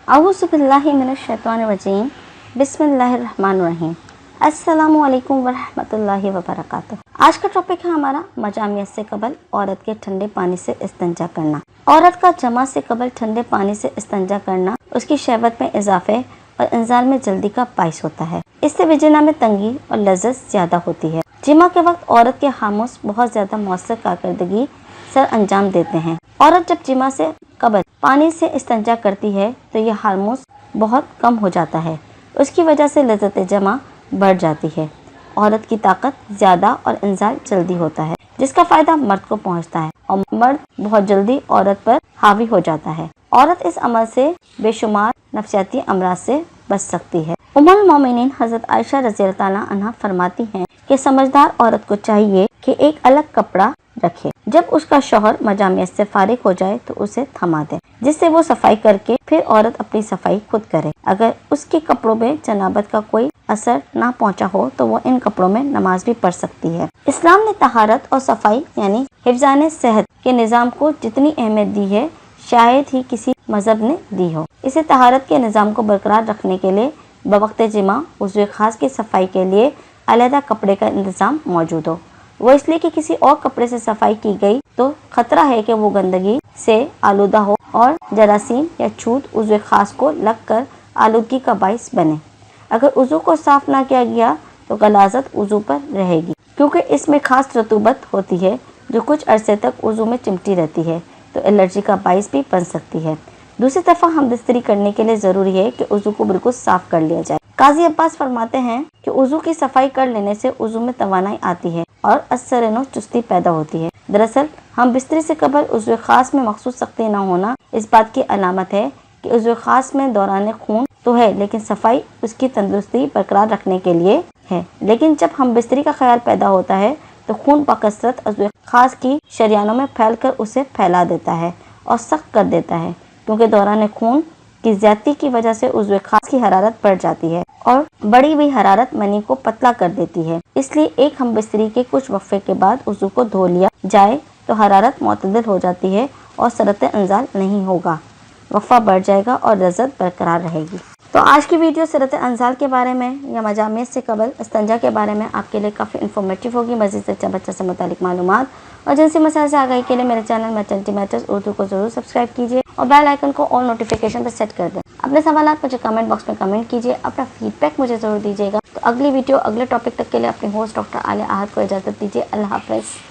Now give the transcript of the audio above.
अऊज़ु बिल्लाहि मिनश्शैतानिर्रजीम बिस्मिल्लाहिर्रहमानिर्रहीम अस्सलामुअलैकुम वरहमतुल्लाहि वबरकातुह। आज का टॉपिक है हमारा मजामियत से कबल औरत के ठंडे पानी से इस्तिंजा करना। औरत का जमा से कबल ठंडे पानी से इस्तिंजा करना उसकी शहवत में इजाफे और इंजाल में जल्दी का बाइस होता है। इससे विजिना में तंगी और लज़्ज़त ज्यादा होती है। जिमा के वक्त औरत के हार्मोन्स बहुत ज्यादा मौसर कारकर्दगी सर अंजाम देते हैं। औरत जब जिमा से कबल पानी से इस्तिंजा करती है तो यह हार्मोन्स बहुत कम हो जाता है। उसकी वजह से लज़्ज़त जमा बढ़ जाती है। औरत की ताकत ज्यादा और इंजाल जल्दी होता है, जिसका फायदा मर्द को पहुंचता है और मर्द बहुत जल्दी औरत पर हावी हो जाता है। औरत इस अमल से बेशुमार नफसियाती अमराज से बच सकती है। उम्मुल मोमिनीन हजरत आयशा रज़ियल्लाहु अन्हा फरमाती हैं कि समझदार औरत को चाहिए कि एक अलग कपड़ा रखे। जब उसका शौहर मजामियत से फारिग हो जाए तो उसे थमा दे, जिससे वो सफाई करके फिर औरत अपनी सफाई खुद करे। अगर उसके कपड़ों में जनाबत का कोई असर ना पहुंचा हो तो वो इन कपड़ों में नमाज भी पढ़ सकती है। इस्लाम ने तहारत और सफाई यानी हिफ्ज़ाने सेहत के निज़ाम को जितनी अहमियत दी है शायद ही किसी मजहब ने दी हो। इसे तहारत के निज़ाम को बरकरार रखने के लिए बवक्त जिमा उज़्व खास की सफाई के लिए अलहदा कपड़े का इंतजाम मौजूद हो। वो इसलिए कि किसी और कपड़े से सफाई की गई तो खतरा है कि वो गंदगी से आलूदा हो और जरासीम या छूत उज़्व खास को लग कर आलूदगी का बाइस बने। अगर उज़ू को साफ ना किया गया तो गलाजत उज़ू पर रहेगी, क्योंकि इसमें खास रतूबत होती है जो कुछ अरसे तक उज़ू में चिमटी रहती है, तो एलर्जी का बाइस भी बन सकती है। दूसरी तरफ हम बिस्तरी करने के लिए ज़रूरी है कि उज़ू को बिल्कुल साफ कर लिया जाए। काजी अब्बास फरमाते हैं कि उज़ू की सफाई कर लेने से उज़ू में तवानाई आती है और असरनो चुस्ती पैदा होती है। दरअसल हम बिस्तरी से कबल उज़्व खास में मखसूस सख्ती न होना इस बात की अलामत है कि उज़्व खास में दौरान खून तो है, लेकिन सफाई उसकी तंदुरुस्ती बरकरार रखने के लिए है। लेकिन जब हम बिस्तरी का ख्याल पैदा होता है तो खून बकसरत उज़्व खास की शरियानों में फैल कर उसे फैला देता है और सख्त कर देता है, क्योंकि दौरान खून की ज्यादती की वजह से उज़्व खास की हरारत बढ़ जाती है और बढ़ी हुई हरारत मनी को पतला कर देती है। इसलिए एक हम बिस्तरी के कुछ वक्फे के बाद उज़ू को धो लिया जाए तो हरारत मुतदल हो जाती है और सरत इंजाल नहीं होगा, वफ़ा बढ़ जाएगा और लज़्ज़त बरकरार रहेगी। तो आज की वीडियो सरत इंजाल के बारे में या मजामियत से कबल इस्तिंजा के बारे में आपके लिए काफ़ी इन्फॉर्मेटिव होगी। मज़ीद से बच्चा से मुतालिक मालूमात और जिनसी मसाइल से आगाही के लिए मेरे चैनल मैटरनिटी मैटर्स उर्दू को जरूर सब्सक्राइब कीजिए और बेल आइकन को ऑल नोटिफिकेशन पर सेट कर दें। अपने सवालात मुझे कमेंट बॉक्स में कमेंट कीजिए, अपना फीडबैक मुझे ज़रूर दीजिएगा। तो अगली वीडियो अगले टॉपिक तक के लिए अपने होस्ट डॉक्टर आलिया आहद को इजाज़त दीजिए। अल्लाह हाफ़िज़।